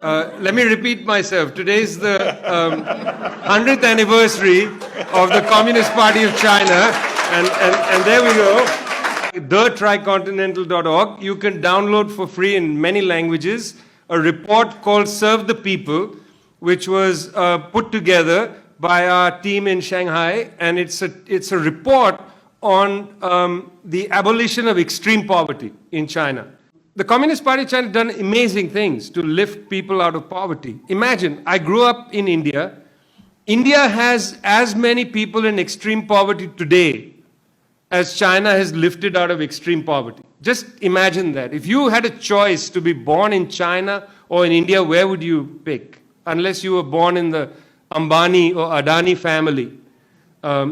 Let me repeat myself. Today is the 100th anniversary of the Communist Party of China. And there we go. TheTricontinental.org. You can download for free in many languages a report called Serve the People, which was put together by our team in Shanghai. And it's a report on the abolition of extreme poverty in China. The Communist Party of China has done amazing things to lift people out of poverty. Imagine, I grew up in India. India has as many people in extreme poverty today as China has lifted out of extreme poverty. Just imagine that. If you had a choice to be born in China or in India, where would you pick? Unless you were born in the Ambani or Adani family.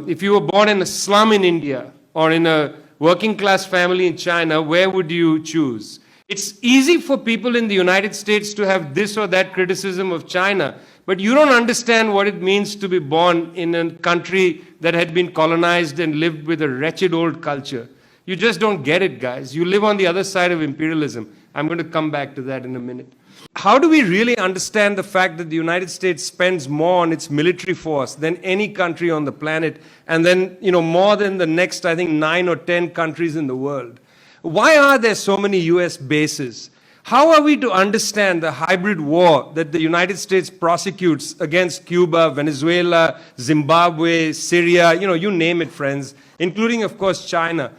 If you were born in a slum in India or in a working class family in China, where would you choose? It's easy for people in the United States to have this or that criticism of China, but you don't understand what it means to be born in a country that had been colonized and lived with a wretched old culture. You just don't get it, guys. You live on the other side of imperialism. I'm going to come back to that in a minute. How do we really understand the fact that the United States spends more on its military force than any country on the planet, and then, more than the next, I think, 9 or 10 countries in the world? Why are there so many US bases? How are we to understand the hybrid war that the United States prosecutes against Cuba, Venezuela, Zimbabwe, Syria, you name it, friends, including, of course, China?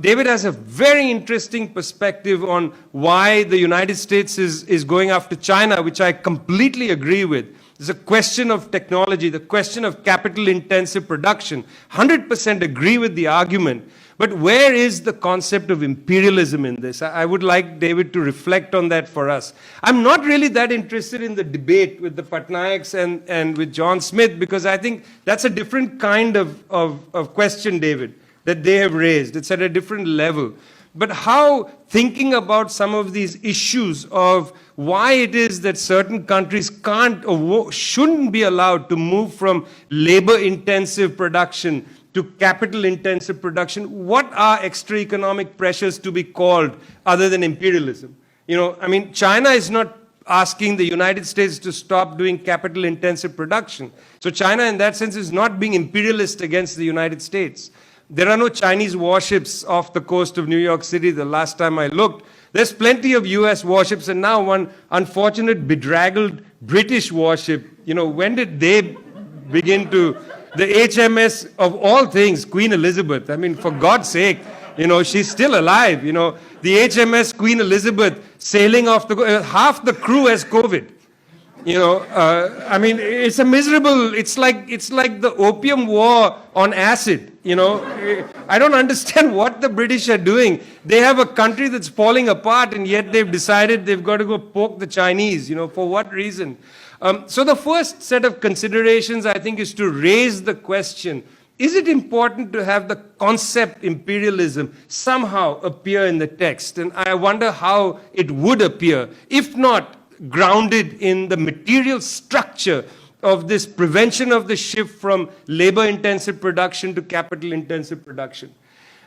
David has a very interesting perspective on why the United States is going after China, which I completely agree with. It's a question of technology, the question of capital-intensive production. 100% agree with the argument. But where is the concept of imperialism in this? I would like David to reflect on that for us. I'm not really that interested in the debate with the Patnaiks and with John Smith, because I think that's a different kind of question, David, that they have raised. It's at a different level. But how thinking about some of these issues of why it is that certain countries can't or shouldn't be allowed to move from labor-intensive production to capital-intensive production, what are extra economic pressures to be called other than imperialism? China is not asking the United States to stop doing capital-intensive production. So China, in that sense, is not being imperialist against the United States. There are no Chinese warships off the coast of New York City the last time I looked. There's plenty of US warships, and now one unfortunate, bedraggled British warship. When did they begin to... The HMS, of all things, Queen Elizabeth. For God's sake, she's still alive. The HMS Queen Elizabeth sailing off half the crew has COVID. It's a miserable, it's like the opium war on acid. I don't understand what the British are doing. They have a country that's falling apart, and yet they've decided they've got to go poke the Chinese. For what reason? So the first set of considerations, I think, is to raise the question, is it important to have the concept imperialism somehow appear in the text? And I wonder how it would appear, if not grounded in the material structure of this prevention of the shift from labor-intensive production to capital-intensive production.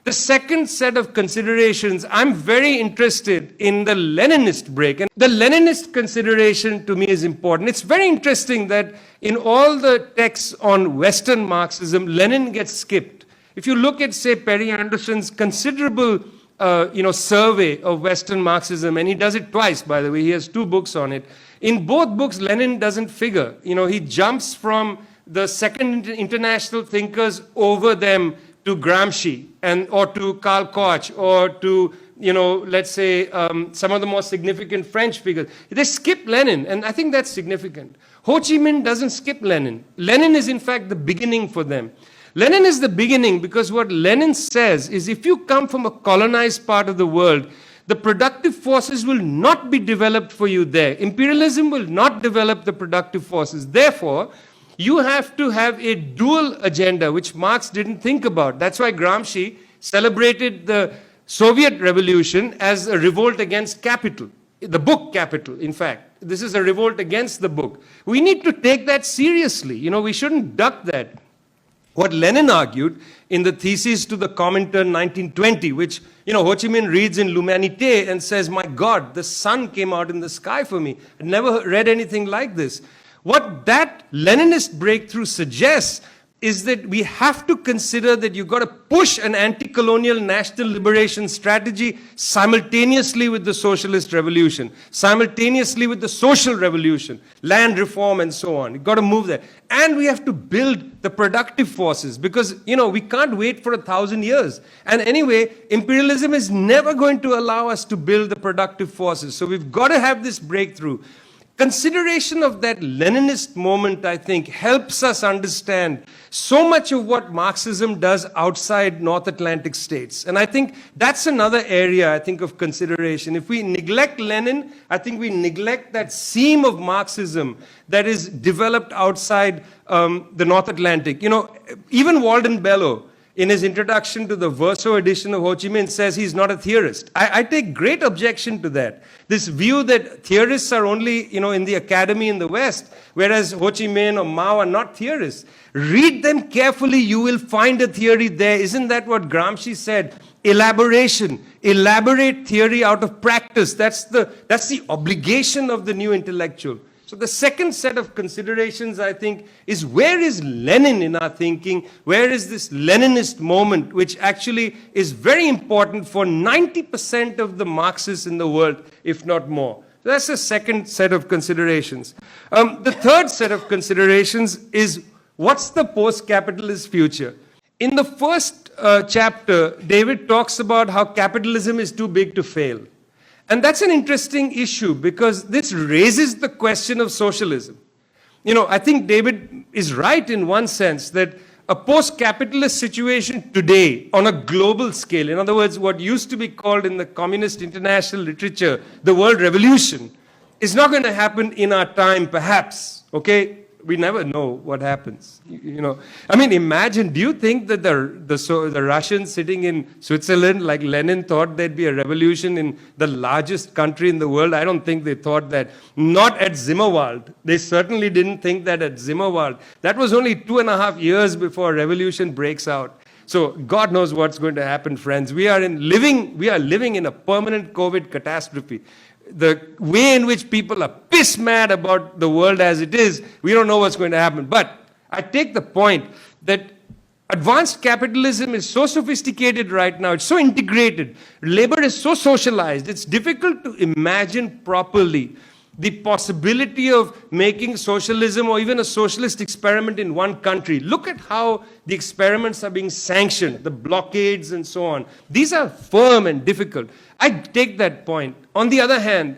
The second set of considerations, I'm very interested in the Leninist break. And the Leninist consideration to me is important. It's very interesting that in all the texts on Western Marxism, Lenin gets skipped. If you look at, say, Perry Anderson's considerable survey of Western Marxism, and he does it twice, by the way, he has 2 books on it. In both books, Lenin doesn't figure. He jumps from the second international thinkers over them to Gramsci or to Karl Koch or to, let's say, some of the more significant French figures. They skip Lenin, and I think that's significant. Ho Chi Minh doesn't skip Lenin. Lenin is, in fact, the beginning for them. Lenin is the beginning because what Lenin says is if you come from a colonized part of the world, the productive forces will not be developed for you there. Imperialism will not develop the productive forces. Therefore, you have to have a dual agenda, which Marx didn't think about. That's why Gramsci celebrated the Soviet Revolution as a revolt against capital. The book Capital, in fact. This is a revolt against the book. We need to take that seriously. We shouldn't duck that. what Lenin argued in the thesis to the Comintern 1920, which, Ho Chi Minh reads in L'Humanité and says, my God, the sun came out in the sky for me. I never read anything like this. What that Leninist breakthrough suggests is that we have to consider that you've got to push an anti-colonial national liberation strategy simultaneously with the socialist revolution, simultaneously with the social revolution, land reform and so on. You've got to move there. And we have to build the productive forces because, we can't wait for 1,000 years. And anyway, imperialism is never going to allow us to build the productive forces. So we've got to have this breakthrough. Consideration of that Leninist moment, I think, helps us understand so much of what Marxism does outside North Atlantic states. And I think that's another area, of consideration. If we neglect Lenin, I think we neglect that seam of Marxism that is developed outside the North Atlantic. Even Walden Bellow, in his introduction to the Verso edition of Ho Chi Minh, says he's not a theorist. I take great objection to that. This view that theorists are only, in the academy in the West, whereas Ho Chi Minh or Mao are not theorists. Read them carefully, you will find a theory there. Isn't that what Gramsci said? Elaboration. Elaborate theory out of practice. That's the obligation of the new intellectual. So the second set of considerations, I think, is where is Lenin in our thinking? Where is this Leninist moment, which actually is very important for 90% of the Marxists in the world, if not more? So that's the second set of considerations. The third set of considerations is what's the post-capitalist future? In the first chapter, David talks about how capitalism is too big to fail. And that's an interesting issue because this raises the question of socialism. I think David is right in one sense that a post-capitalist situation today on a global scale, in other words, what used to be called in the communist international literature, the world revolution, is not going to happen in our time, perhaps, okay? We never know what happens, imagine, do you think that the Russians sitting in Switzerland, like Lenin, thought there'd be a revolution in the largest country in the world? I don't think they thought that. Not at Zimmerwald. They certainly didn't think that at Zimmerwald. That was only 2.5 years before a revolution breaks out. So God knows what's going to happen, friends. We are living in a permanent COVID catastrophe. The way in which people are piss mad about the world as it is, we don't know what's going to happen. But I take the point that advanced capitalism is so sophisticated right now, it's so integrated, labor is so socialized, it's difficult to imagine properly the possibility of making socialism or even a socialist experiment in one country. Look at how the experiments are being sanctioned, the blockades and so on. These are firm and difficult. I take that point. On the other hand,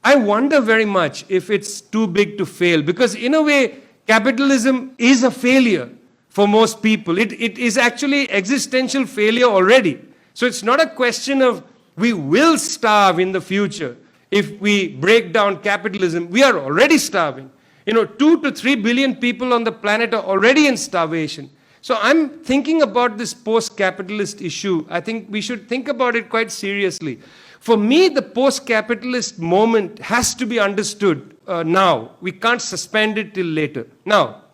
I wonder very much if it's too big to fail because in a way, capitalism is a failure for most people. It is actually existential failure already. So it's not a question of we will starve in the future. If we break down capitalism, we are already starving. 2 to 3 billion people on the planet are already in starvation. So I'm thinking about this post-capitalist issue. I think we should think about it quite seriously. For me, the post-capitalist moment has to be understood now. We can't suspend it till later. Now,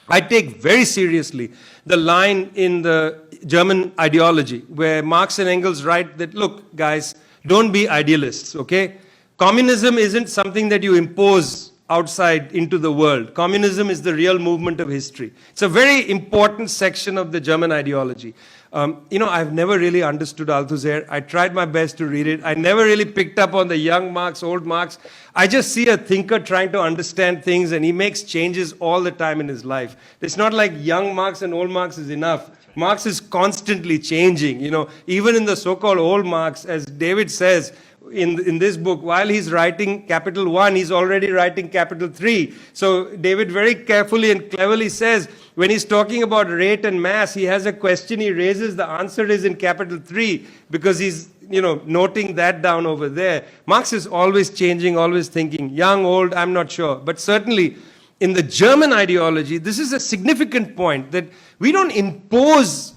I take very seriously the line in the German ideology where Marx and Engels write that, look, guys, don't be idealists, okay? Communism isn't something that you impose outside into the world. Communism is the real movement of history. It's a very important section of the German ideology. I've never really understood Althusser. I tried my best to read it. I never really picked up on the young Marx, old Marx. I just see a thinker trying to understand things and he makes changes all the time in his life. It's not like young Marx and old Marx is enough. Marx is constantly changing, even in the so-called old Marx, as David says in this book, while he's writing Capital 1, he's already writing Capital 3. So David very carefully and cleverly says, when he's talking about rate and mass, he has a question he raises, the answer is in Capital 3, because he's noting that down over there. Marx is always changing, always thinking, young, old, I'm not sure. But certainly, in the German ideology, this is a significant point that we don't impose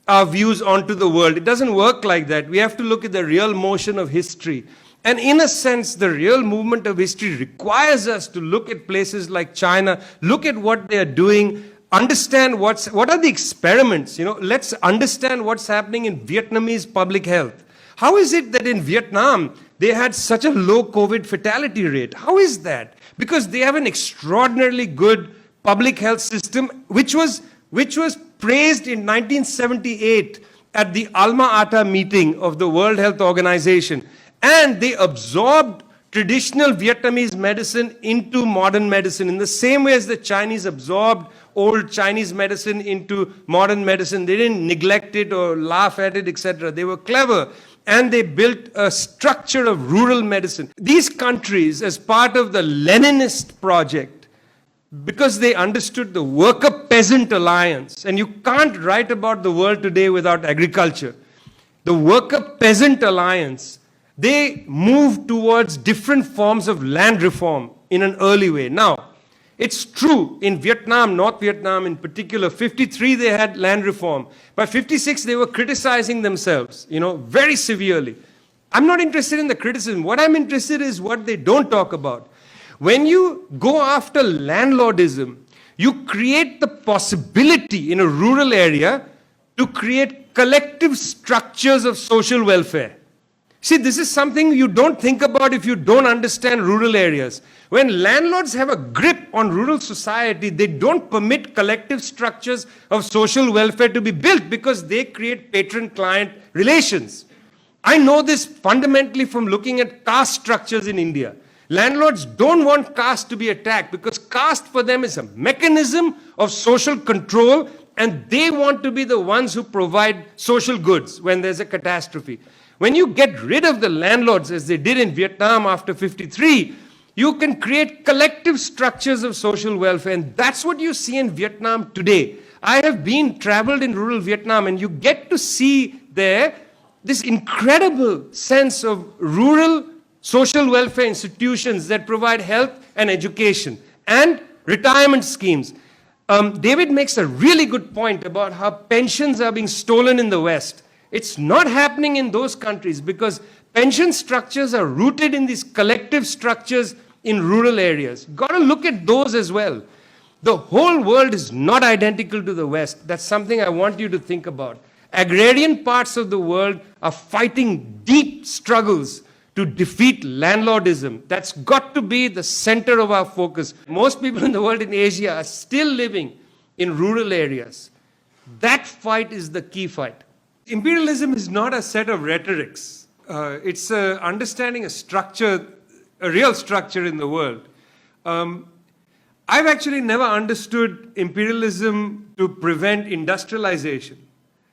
our views onto the world. It doesn't work like that. We have to look at the real motion of history. And in a sense, the real movement of history requires us to look at places like China, look at what they are doing, understand what are the experiments. Let's understand what's happening in Vietnamese public health. How is it that in Vietnam, they had such a low COVID fatality rate? How is that? Because they have an extraordinarily good public health system, which was praised in 1978 at the Alma Ata meeting of the World Health Organization. And they absorbed traditional Vietnamese medicine into modern medicine in the same way as the Chinese absorbed old Chinese medicine into modern medicine. They didn't neglect it or laugh at it, etc. They were clever. And they built a structure of rural medicine. These countries, as part of the Leninist project, because they understood the worker-peasant alliance, and you can't write about the world today without agriculture. The worker-peasant alliance, they moved towards different forms of land reform in an early way. Now, it's true in Vietnam, North Vietnam in particular, 53 they had land reform. By 56 they were criticizing themselves, very severely. I'm not interested in the criticism. What I'm interested in is what they don't talk about. When you go after landlordism, you create the possibility in a rural area to create collective structures of social welfare. See, this is something you don't think about if you don't understand rural areas. When landlords have a grip on rural society, they don't permit collective structures of social welfare to be built because they create patron-client relations. I know this fundamentally from looking at caste structures in India. Landlords don't want caste to be attacked because caste for them is a mechanism of social control, and they want to be the ones who provide social goods when there's a catastrophe. When you get rid of the landlords, as they did in Vietnam after 53, you can create collective structures of social welfare, and that's what you see in Vietnam today. I have traveled in rural Vietnam, and you get to see there this incredible sense of rural social welfare institutions that provide health and education and retirement schemes. David makes a really good point about how pensions are being stolen in the West. It's not happening in those countries because pension structures are rooted in these collective structures in rural areas. Got to look at those as well. The whole world is not identical to the West. That's something I want you to think about. Agrarian parts of the world are fighting deep struggles to defeat landlordism. That's got to be the center of our focus. Most people in the world in Asia are still living in rural areas. That fight is the key fight. Imperialism is not a set of rhetorics. It's understanding a structure, a real structure in the world. I've actually never understood imperialism to prevent industrialization.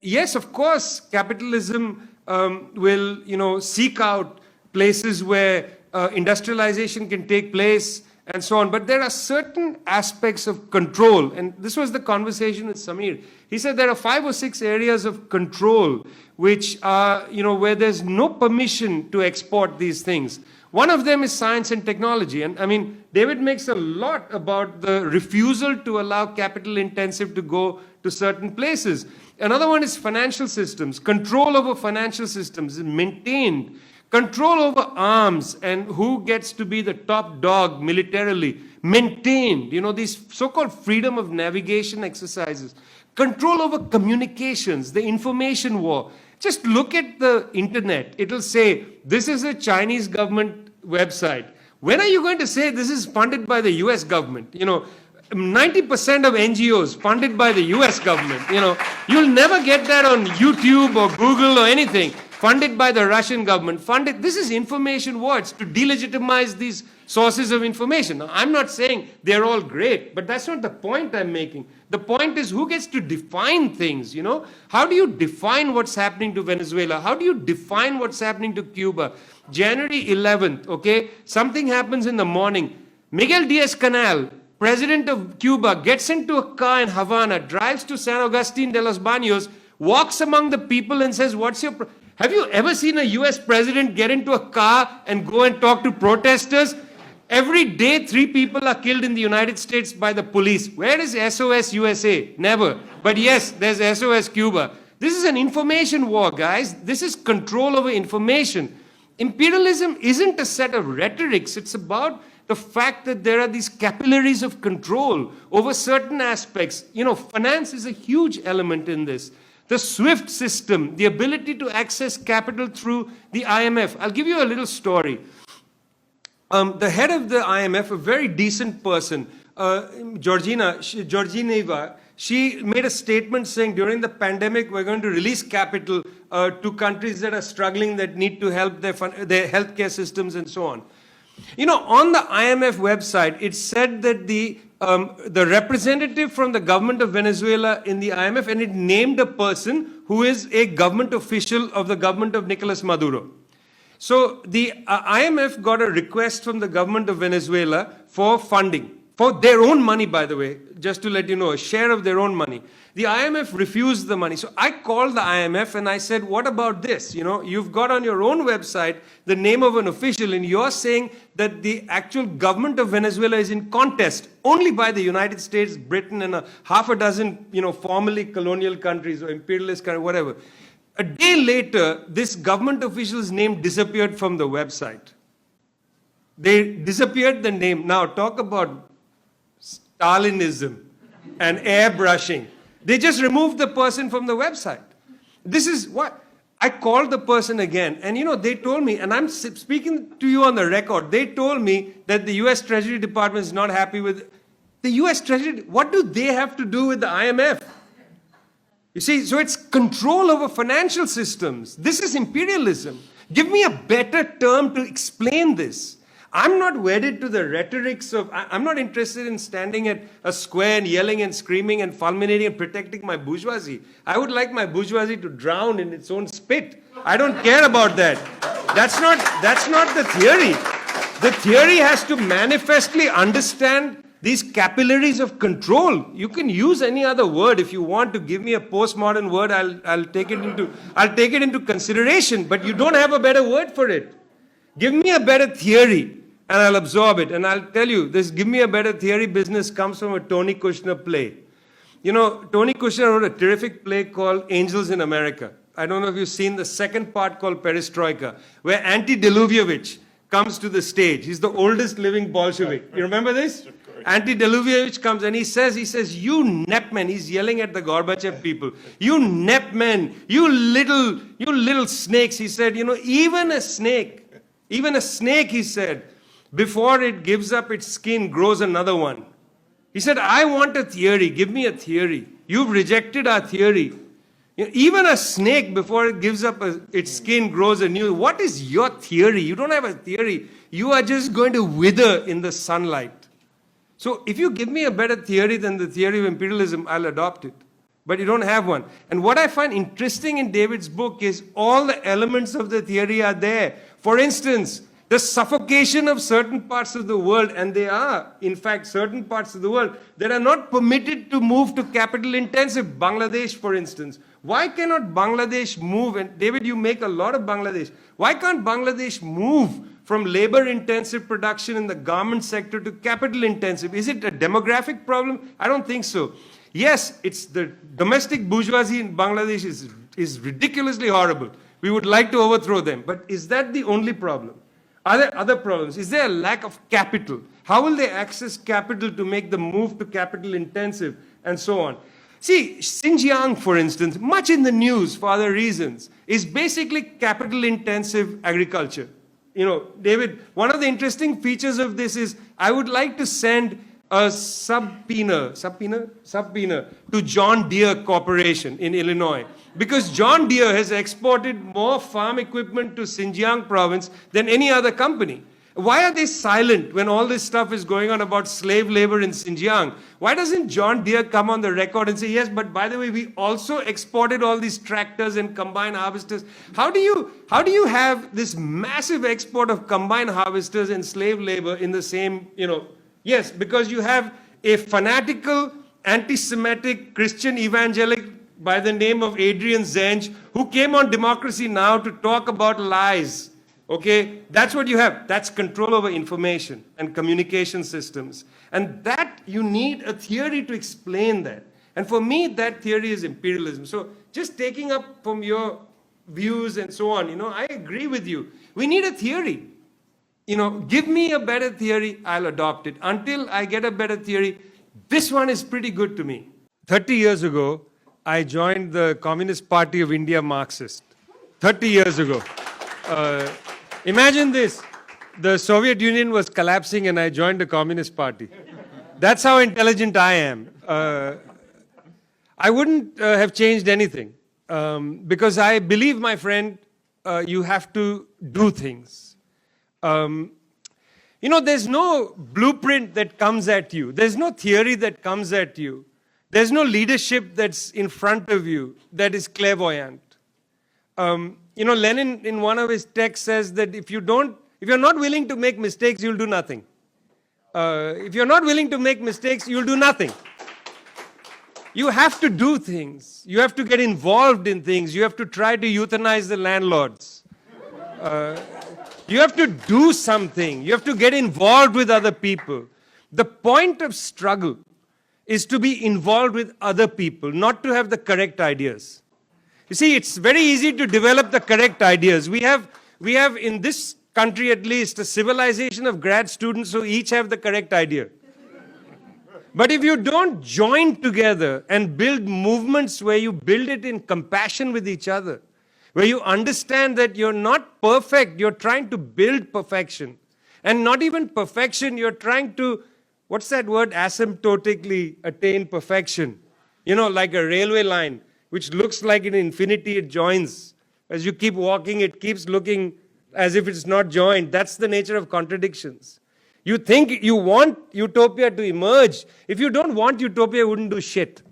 Yes, of course, capitalism will, seek out places where industrialization can take place and so on. But there are certain aspects of control, and this was the conversation with Samir. He said there are 5 or 6 areas of control which are, where there's no permission to export these things. One of them is science and technology. And I mean, David makes a lot about the refusal to allow capital intensive to go to certain places. Another one is financial systems. Control over financial systems is maintained. Control over arms and who gets to be the top dog militarily, maintained. These so-called freedom of navigation exercises. Control over communications, the information war. Just look at the internet. It'll say, this is a Chinese government website. When are you going to say this is funded by the US government? 90% of NGOs funded by the US government. You'll never get that on YouTube or Google or anything. Funded by the Russian government, this is information wars to delegitimize these sources of information. Now, I'm not saying they're all great, but that's not the point I'm making. The point is who gets to define things, How do you define what's happening to Venezuela? How do you define what's happening to Cuba? January 11th, okay, something happens in the morning. Miguel Diaz-Canel, president of Cuba, gets into a car in Havana, drives to San Agustin de los Baños, walks among the people and says, what's your... Have you ever seen a US president get into a car and go and talk to protesters? Every day, 3 people are killed in the United States by the police. Where is SOS USA? Never. But yes, there's SOS Cuba. This is an information war, guys. This is control over information. Imperialism isn't a set of rhetorics. It's about the fact that there are these capillaries of control over certain aspects. Finance is a huge element in this. The SWIFT system, the ability to access capital through the IMF. I'll give you a little story. The head of the IMF, a very decent person, Georgieva, she made a statement saying during the pandemic we're going to release capital to countries that are struggling, that need to help their healthcare systems and so on. On the IMF website, it said that the representative from the government of Venezuela in the IMF, and it named a person who is a government official of the government of Nicolas Maduro. So the IMF got a request from the government of Venezuela for funding, for their own money, by the way, just to let you know, a share of their own money. The IMF refused the money. So I called the IMF and I said, what about this? You've got on your own website the name of an official, and you're saying that the actual government of Venezuela is in contest only by the United States, Britain, and half a dozen, formerly colonial countries or imperialist countries, whatever. A day later, this government official's name disappeared from the website. They disappeared the name. Now, talk about Stalinism and airbrushing. They just removed the person from the website. This is what I called the person again, and they told me, and I'm speaking to you on the record, they told me that the US Treasury Department is not happy with the US Treasury. What do they have to do with the IMF? You see, so it's control over financial systems. This is imperialism. Give me a better term to explain this. I'm not wedded to the rhetorics of, I'm not interested in standing at a square and yelling and screaming and fulminating and protecting my bourgeoisie. I would like my bourgeoisie to drown in its own spit. I don't care about that. That's not the theory. The theory has to manifestly understand these capillaries of control. You can use any other word if you want to give me a postmodern word. I'll take it into consideration. But you don't have a better word for it. Give me a better theory, and I'll absorb it. And I'll tell you, this "give me a better theory" business comes from a Tony Kushner play. Tony Kushner wrote a terrific play called Angels in America. I don't know if you've seen the second part called Perestroika, where Ante Deluvievich comes to the stage. He's the oldest living Bolshevik. You remember this? Ante Deluvievich comes and he says, you NEP men, he's yelling at the Gorbachev people, you NEP men, you little snakes. He said, even a snake, he said, before it gives up its skin, grows another one. He said, I want a theory, give me a theory. You've rejected our theory. Even a snake, before it gives up its skin, grows a new. What is your theory? You don't have a theory. You are just going to wither in the sunlight. So if you give me a better theory than the theory of imperialism, I'll adopt it. But you don't have one. And what I find interesting in David's book is all the elements of the theory are there. For instance, the suffocation of certain parts of the world, and they are, in fact, certain parts of the world that are not permitted to move to capital intensive. Bangladesh, for instance. Why cannot Bangladesh move? And David, you make a lot of Bangladesh. Why can't Bangladesh move from labor-intensive production in the garment sector to capital-intensive? Is it a demographic problem? I don't think so. Yes, it's the domestic bourgeoisie in Bangladesh is ridiculously horrible. We would like to overthrow them. But is that the only problem? Are there other problems? Is there a lack of capital? How will they access capital to make the move to capital-intensive and so on? See, Xinjiang, for instance, much in the news for other reasons, is basically capital-intensive agriculture. David, one of the interesting features of this is I would like to send a subpoena to John Deere Corporation in Illinois, because John Deere has exported more farm equipment to Xinjiang province than any other company. Why are they silent when all this stuff is going on about slave labor in Xinjiang? Why doesn't John Deere come on the record and say, yes, but by the way, we also exported all these tractors and combine harvesters? How do you have this massive export of combine harvesters and slave labor in the same, Yes, because you have a fanatical, anti-Semitic Christian evangelic by the name of Adrian Zench, who came on Democracy Now! To talk about lies. Okay, that's what you have. That's control over information and communication systems. And that, you need a theory to explain that. And for me, that theory is imperialism. So just taking up from your views and so on, I agree with you. We need a theory. give me a better theory, I'll adopt it. Until I get a better theory, this one is pretty good to me. 30 years ago, I joined the Communist Party of India Marxist. 30 years ago. Imagine this. The Soviet Union was collapsing and I joined the Communist Party. That's how intelligent I am. I wouldn't have changed anything. Because I believe, my friend, you have to do things. There's no blueprint that comes at you. There's no theory that comes at you. There's no leadership that's in front of you that is clairvoyant. Lenin in one of his texts says that if you're not willing to make mistakes, you'll do nothing. If you're not willing to make mistakes, you'll do nothing. You have to do things. You have to get involved in things. You have to try to euthanize the landlords. You have to do something. You have to get involved with other people. The point of struggle is to be involved with other people, not to have the correct ideas. You see, it's very easy to develop the correct ideas. We have in this country at least a civilization of grad students who each have the correct idea. But if you don't join together and build movements where you build it in compassion with each other, where you understand that you're not perfect, you're trying to build perfection. And not even perfection, you're trying to, what's that word, asymptotically attain perfection. Like a railway line, which looks like an infinity, it joins. As you keep walking, it keeps looking as if it's not joined. That's the nature of contradictions. You think you want utopia to emerge. If you don't want utopia, you wouldn't do shit.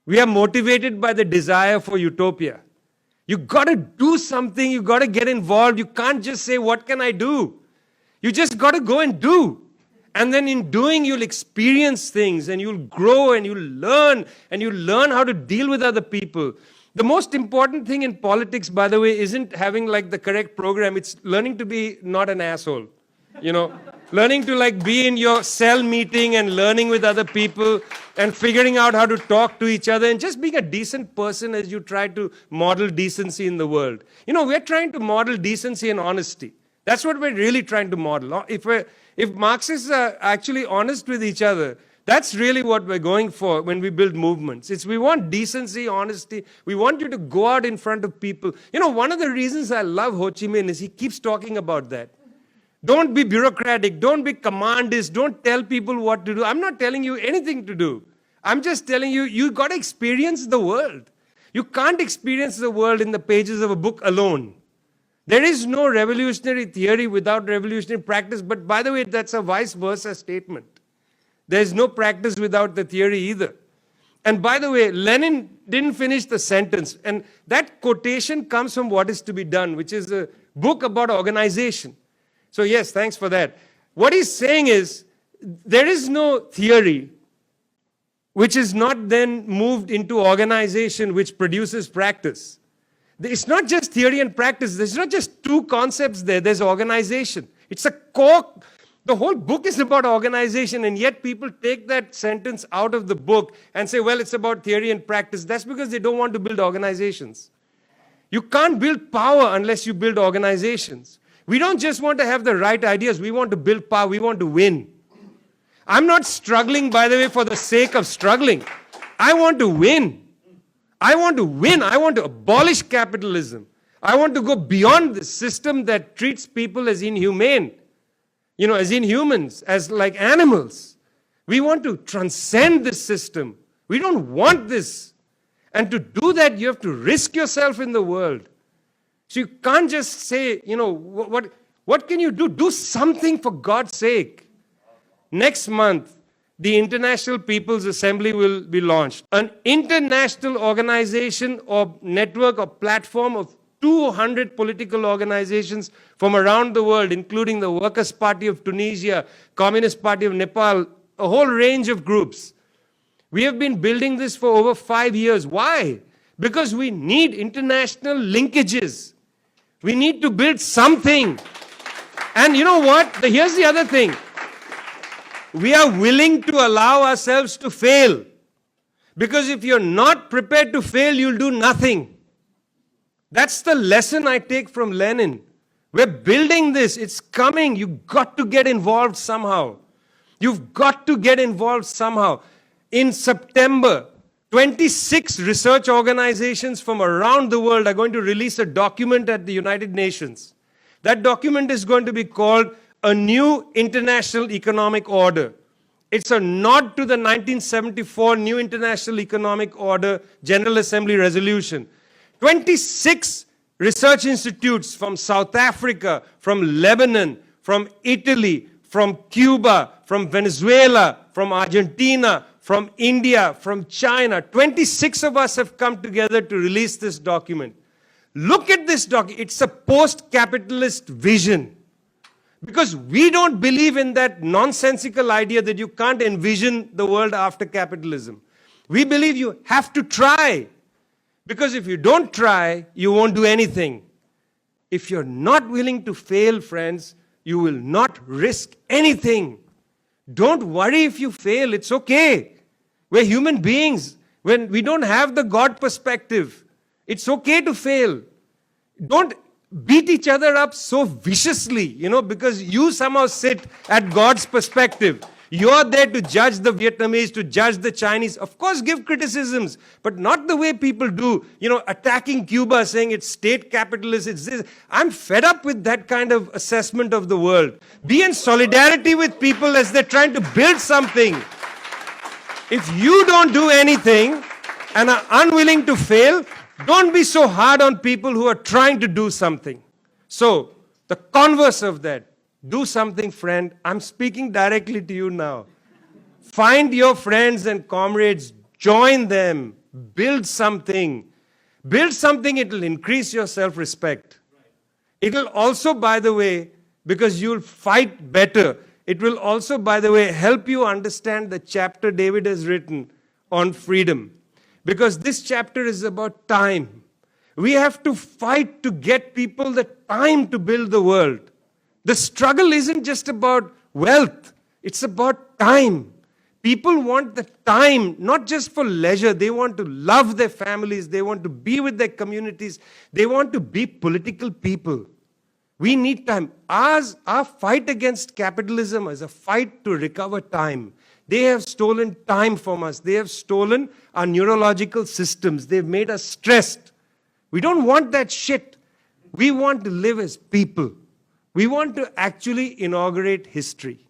We are motivated by the desire for utopia. You got to do something. You got to get involved. You can't just say, what can I do? You just got to go and do. And then in doing, you'll experience things and you'll grow and you'll learn how to deal with other people. The most important thing in politics, by the way, isn't having the correct program. It's learning to be not an asshole. Learning to be in your cell meeting and learning with other people and figuring out how to talk to each other and just being a decent person as you try to model decency in the world. We're trying to model decency and honesty. That's what we're really trying to model. If Marxists are actually honest with each other, that's really what we're going for when we build movements. We want decency, honesty. We want you to go out in front of people. One of the reasons I love Ho Chi Minh is he keeps talking about that. Don't be bureaucratic. Don't be commandist. Don't tell people what to do. I'm not telling you anything to do. I'm just telling you, you got to experience the world. You can't experience the world in the pages of a book alone. There is no revolutionary theory without revolutionary practice. But by the way, that's a vice versa statement. There's no practice without the theory either. And by the way, Lenin didn't finish the sentence. And that quotation comes from What Is to Be Done, which is a book about organization. So yes, thanks for that. What he's saying is, there is no theory which is not then moved into organization which produces practice. It's not just theory and practice. There's not just two concepts there. There's organization. It's a core. The whole book is about organization, and yet people take that sentence out of the book and say, well, it's about theory and practice. That's because they don't want to build organizations. You can't build power unless you build organizations. We don't just want to have the right ideas. We want to build power. We want to win. I'm not struggling, by the way, for the sake of struggling. I want to win. I want to win. I want to abolish capitalism. I want to go beyond the system that treats people as inhumane, as inhumans, as like animals. We want to transcend this system. We don't want this. And to do that, you have to risk yourself in the world. So you can't just say, what can you do? Do something for God's sake. Next month, the International People's Assembly will be launched. An international organization or network or platform of 200 political organizations from around the world, including the Workers' Party of Tunisia, Communist Party of Nepal, a whole range of groups. We have been building this for over 5 years. Why? Because we need international linkages. We need to build something. And you know what? Here's the other thing. We are willing to allow ourselves to fail. Because if you're not prepared to fail, you'll do nothing. That's the lesson I take from Lenin. We're building this. It's coming. You've got to get involved somehow. You've got to get involved somehow. In September, 26 research organizations from around the world are going to release a document at the United Nations. That document is going to be called A New International Economic Order. It's a nod to the 1974 New International Economic Order General Assembly resolution. 26 research institutes from South Africa, from Lebanon, from Italy, from Cuba, from Venezuela, from Argentina, from India, from China. 26 of us have come together to release this document. Look at this document. It's a post-capitalist vision. Because we don't believe in that nonsensical idea that you can't envision the world after capitalism. We believe you have to try. Because if you don't try, you won't do anything. If you're not willing to fail, friends, you will not risk anything. Don't worry if you fail. It's okay. We're human beings. When we don't have the God perspective, it's okay to fail. Don't beat each other up so viciously, because you somehow sit at God's perspective. You're there to judge the Vietnamese, to judge the Chinese. Of course, give criticisms, but not the way people do, attacking Cuba, saying it's state capitalist, it's this. I'm fed up with that kind of assessment of the world. Be in solidarity with people as they're trying to build something. If you don't do anything and are unwilling to fail, don't be so hard on people who are trying to do something. So, the converse of that, do something, friend. I'm speaking directly to you now. Find your friends and comrades, join them, build something. Build something, it will increase your self-respect. It will also, by the way, because you'll fight better, it will also, by the way, help you understand the chapter David has written on freedom. Because this chapter is about time. We have to fight to get people the time to build the world. The struggle isn't just about wealth. It's about time. People want the time, not just for leisure. They want to love their families. They want to be with their communities. They want to be political people. We need time. Our fight against capitalism is a fight to recover time. They have stolen time from us. They have stolen our neurological systems. They've made us stressed. We don't want that shit. We want to live as people. We want to actually inaugurate history.